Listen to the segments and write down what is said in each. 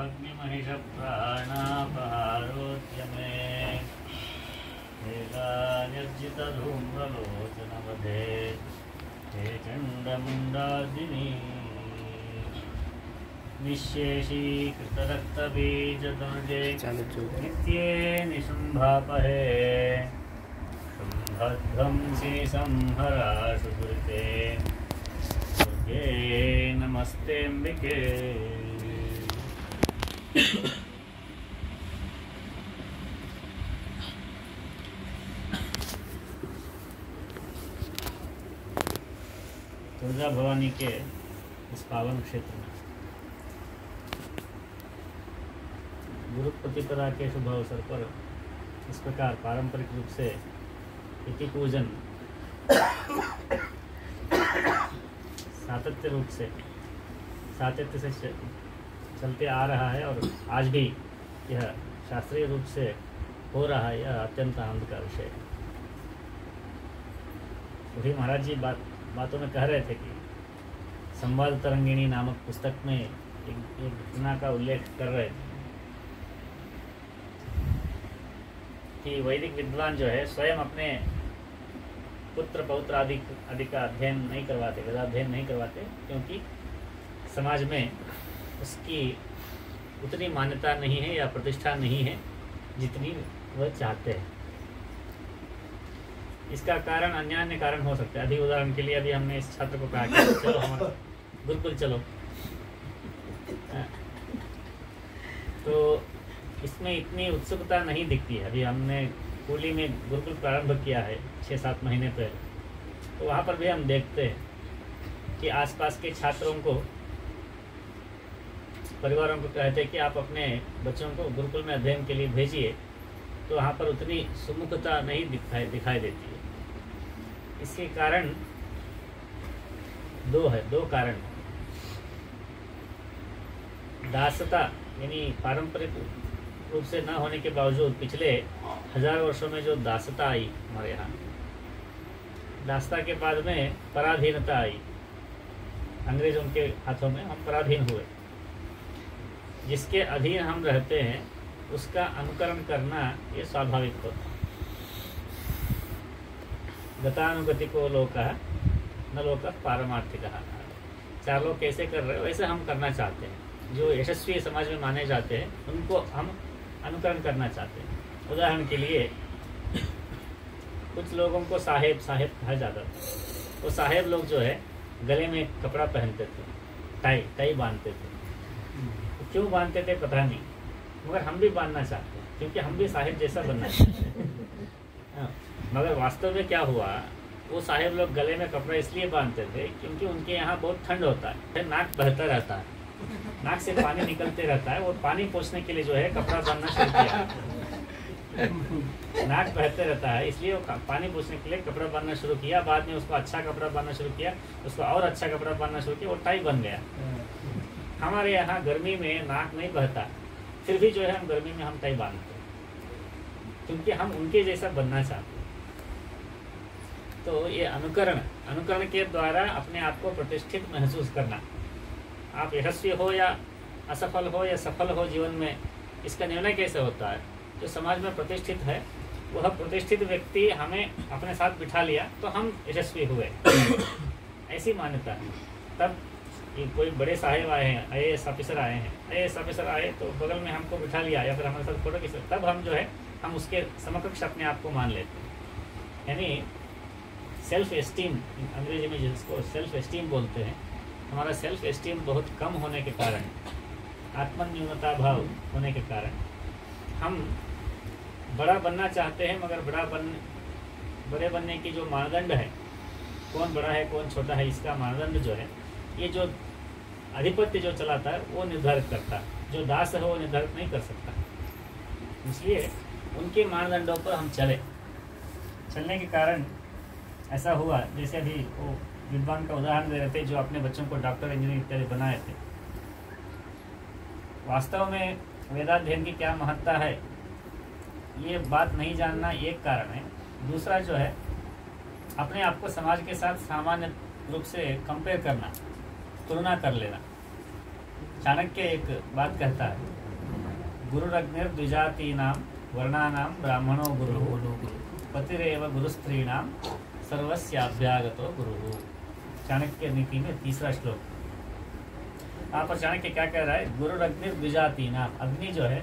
भग्निमहिषप्राणापहारोद्यमे वेलान्यर्जितधूम्रलोचनवधे हे चण्डमुण्डादिनी निःशेषीकृतरक्तबीजदनुजे नित्ये निशुम्भापहे शुम्भध्वंसी संहराशु दुरिते दुर्गे नमस्तेऽम्बिके। दुर्गा भवानी के इस पावन क्षेत्र में गुरु प्रतिपदा के शुभ अवसर पर इस प्रकार पारंपरिक रूप से इति पूजन सातत्य से चलते आ रहा है और आज भी यह शास्त्रीय रूप से हो रहा है। यह अत्यंत आनंद का विषय है। वही महाराज जी बातों में कह रहे थे कि संवाद तरंगिणी नामक पुस्तक में एक घटना का उल्लेख कर रहे थे कि वैदिक विद्वान जो है स्वयं अपने पुत्र पौत्र आदि का अध्ययन नहीं करवाते, वेदाध्ययन नहीं करवाते, क्योंकि समाज में उसकी उतनी मान्यता नहीं है या प्रतिष्ठा नहीं है जितनी वह चाहते हैं। इसका कारण अन्य कारण हो सकता है। अभी उदाहरण के लिए अभी हमने इस छात्र को कहा कि चलो हमारा गुरुकुल चलो, तो इसमें इतनी उत्सुकता नहीं दिखती है। अभी हमने कुली में गुरुकुल प्रारंभ किया है 6-7 महीने पहले, तो वहाँ पर भी हम देखते हैं कि आसपास के छात्रों को, परिवारों को कहते हैं कि आप अपने बच्चों को गुरुकुल में अध्ययन के लिए भेजिए, तो वहाँ पर उतनी सुमुखता नहीं दिखाई देती है। इसके कारण दो कारण। दासता यानी पारंपरिक रूप से न होने के बावजूद पिछले 1000 वर्षों में जो दासता आई हमारे यहाँ, दासता के बाद में पराधीनता आई। अंग्रेजों के हाथों में हम पराधीन हुए। जिसके अधीन हम रहते हैं उसका अनुकरण करना ये स्वाभाविक होता है। गतानुगति को लोकः न लोकः पारमार्थिकः। 4 लोग कैसे कर रहे हैं वैसे हम करना चाहते हैं। जो यशस्वी समाज में माने जाते हैं उनको हम अनुकरण करना चाहते हैं। उदाहरण के लिए कुछ लोगों को साहेब कहा जाता था। वो साहेब लोग जो है गले में कपड़ा पहनते थे, टाई बांधते थे। तो क्यों बांधते थे पता नहीं, मगर हम भी बांधना चाहते हैं क्योंकि हम भी साहेब जैसा बनना चाहते हैं। मगर वास्तव में क्या हुआ, वो साहेब लोग गले में कपड़ा इसलिए बांधते थे क्योंकि उनके यहाँ बहुत ठंड होता है, नाक बहता रहता है, नाक से पानी निकलते रहता है। वो पानी पोंछने के लिए जो है कपड़ा बांधना शुरू किया। नाक बहते रहता है इसलिए वो पानी पोंछने के लिए कपड़ा बांधना शुरू किया। बाद में उसको अच्छा कपड़ा बांधना शुरू किया, उसको और अच्छा कपड़ा बांधना शुरू किया, वो टाई बन गया। हमारे यहाँ गर्मी में नाक नहीं बहता, फिर भी जो है हम गर्मी में हम टाई बांधते हैं क्योंकि हम उनके जैसा बनना चाहते हैं। तो ये अनुकरण के द्वारा अपने आप को प्रतिष्ठित महसूस करना। आप यशस्वी हो या असफल हो या सफल हो जीवन में, इसका निर्णय कैसे होता है? जो समाज में प्रतिष्ठित है वह प्रतिष्ठित व्यक्ति हमें अपने साथ बिठा लिया तो हम यशस्वी हुए, ऐसी मान्यता है। तब कोई बड़े साहेब आए हैं, IAS ऑफिसर आए हैं, IAS ऑफिसर आए तो बगल में हमको बिठा लिया या फिर हमारे साथ फोटो खींचा, तब हम जो है हम उसके समकक्ष अपने आप को मान लेते हैं। यानी सेल्फ एस्टीम, अंग्रेजी में जिसको सेल्फ एस्टीम बोलते हैं, हमारा सेल्फ एस्टीम बहुत कम होने के कारण, आत्मन्यूनता भाव होने के कारण हम बड़ा बनना चाहते हैं, मगर बड़े बनने की जो मानदंड है, कौन बड़ा है कौन छोटा है, इसका मानदंड जो है, ये जो अधिपत्य जो चलाता है वो निर्धारित करता है। जो दास है वो निर्धारित नहीं कर सकता। इसलिए उनके मानदंडों पर हम चलने के कारण ऐसा हुआ। जैसे अभी वो विद्वान का उदाहरण दे रहे थे जो अपने बच्चों को डॉक्टर, इंजीनियर इत्यादि बनाए थे। वास्तव में वेदाध्ययन की क्या महत्ता है ये बात नहीं जानना एक कारण है। दूसरा जो है अपने आप को समाज के साथ सामान्य रूप से कंपेयर करना, तुलना कर लेना। चाणक्य एक बात कहता है, गुरुरग्निर द्विजातीनां वर्णानां ब्राह्मणो गुरुः पतिरेव गुरुस्त्रीणां सर्वस्याभ्यागतो गुरुः। चाणक्य नीति में 3रा श्लोक। यहाँ पर चाणक्य क्या कह रहा है? गुरुरग्निर द्विजातीनां, अग्नि जो है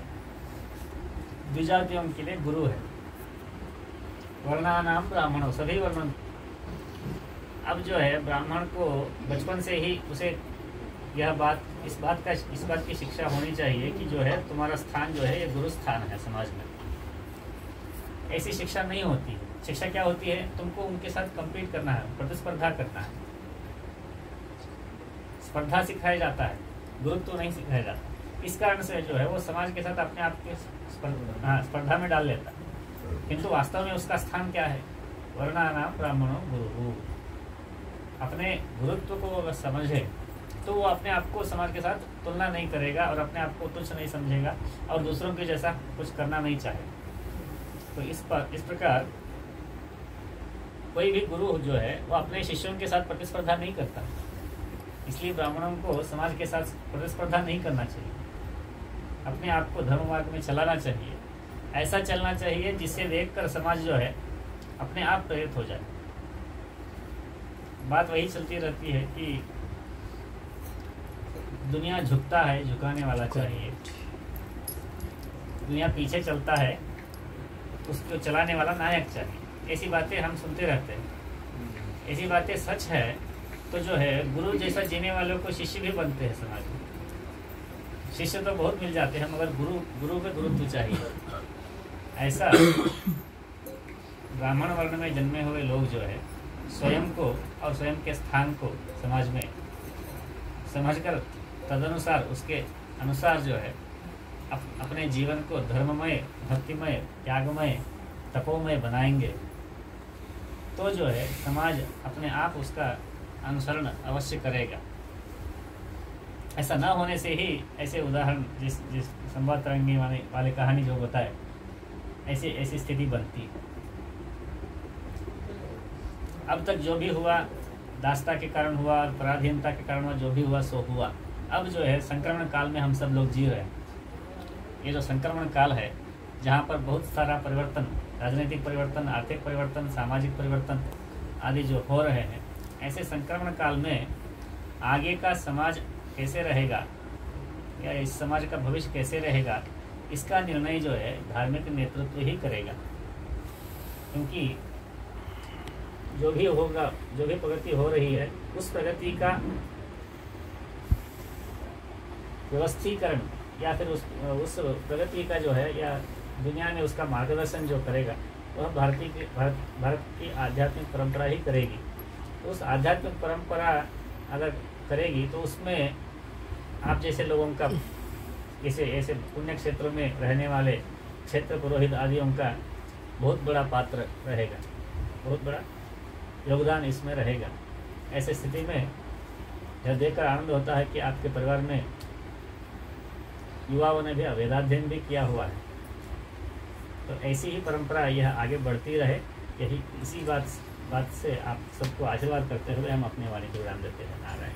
द्विजातियों के लिए गुरु है। वर्णानां ब्राह्मणों, सभी वर्णों। अब जो है ब्राह्मण को बचपन से ही उसे यह बात इस बात की शिक्षा होनी चाहिए कि जो है तुम्हारा स्थान जो है ये गुरु स्थान है समाज में। ऐसी शिक्षा नहीं होती। शिक्षा क्या होती है? तुमको उनके साथ compete करना है, प्रतिस्पर्धा करना है। स्पर्धा सिखाया जाता है, गुरुत्व नहीं सिखाया जाता। इस कारण से जो है वो समाज के साथ अपने आप के स्पर्धा में डाल लेता है। किंतु वास्तव में उसका स्थान क्या है? वर्णानां ब्राह्मणो गुरुः। अपने गुरुत्व को अगर समझे तो वो अपने आप को समाज के साथ तुलना नहीं करेगा और अपने आप को तुच्छ नहीं समझेगा और दूसरों के जैसा कुछ करना नहीं चाहेगा। तो इस प्रकार कोई भी गुरु जो है वो अपने शिष्यों के साथ प्रतिस्पर्धा नहीं करता। इसलिए ब्राह्मणों को समाज के साथ प्रतिस्पर्धा नहीं करना चाहिए। अपने आप को धर्म मार्ग में चलाना चाहिए। ऐसा चलना चाहिए जिससे देखकर समाज जो है अपने आप प्रेरित हो जाए। बात वही चलती रहती है कि दुनिया झुकता है, झुकाने वाला चाहिए। दुनिया पीछे चलता है, उसको चलाने वाला नायक चाहिए। ऐसी बातें हम सुनते रहते हैं। ऐसी बातें सच है तो जो है गुरु जैसा जीने वालों को शिष्य भी बनते हैं समाज में। शिष्य तो बहुत मिल जाते हैं मगर गुरु पे गुरुत्व चाहिए। ऐसा ब्राह्मण वर्ण में जन्मे हुए लोग जो है स्वयं को और स्वयं के स्थान को समाज में समझकर तदनुसार उसके अनुसार जो है अपने जीवन को धर्ममय, भक्तिमय, त्यागमय, तपोमय बनाएंगे तो जो है समाज अपने आप उसका अनुसरण अवश्य करेगा। ऐसा न होने से ही ऐसे उदाहरण जिस संवाद तरंगी वाले कहानी जो बताए ऐसी स्थिति बनती है। अब तक जो भी हुआ दासता के कारण हुआ, पराधीनता के कारण हुआ, जो भी हुआ सो हुआ। अब जो है संक्रमण काल में हम सब लोग जी रहे हैं। ये जो संक्रमण काल है जहाँ पर बहुत सारा परिवर्तन, राजनीतिक परिवर्तन, आर्थिक परिवर्तन, सामाजिक परिवर्तन आदि जो हो रहे हैं, ऐसे संक्रमण काल में आगे का समाज कैसे रहेगा या इस समाज का भविष्य कैसे रहेगा, इसका निर्णय जो है धार्मिक नेतृत्व ही करेगा। क्योंकि जो भी होगा, जो भी प्रगति हो रही है, उस प्रगति का व्यवस्थीकरण या फिर उस प्रगति का जो है या दुनिया में उसका मार्गदर्शन जो करेगा वह भारत की आध्यात्मिक परंपरा ही करेगी। तो उस आध्यात्मिक परंपरा अगर करेगी तो उसमें आप जैसे लोगों का, ऐसे पुण्य क्षेत्रों में रहने वाले क्षेत्र पुरोहित आदियों का बहुत बड़ा पात्र रहेगा, बहुत बड़ा योगदान इसमें रहेगा। ऐसे स्थिति में यह देखकर आनंद होता है कि आपके परिवार में युवाओं ने भी वेदाध्ययन भी किया हुआ है। तो ऐसी ही परंपरा यह आगे बढ़ती रहे। यही इसी बात से आप सबको आशीर्वाद करते हुए हम अपने वाणी को विराम देते हैं। नारायण।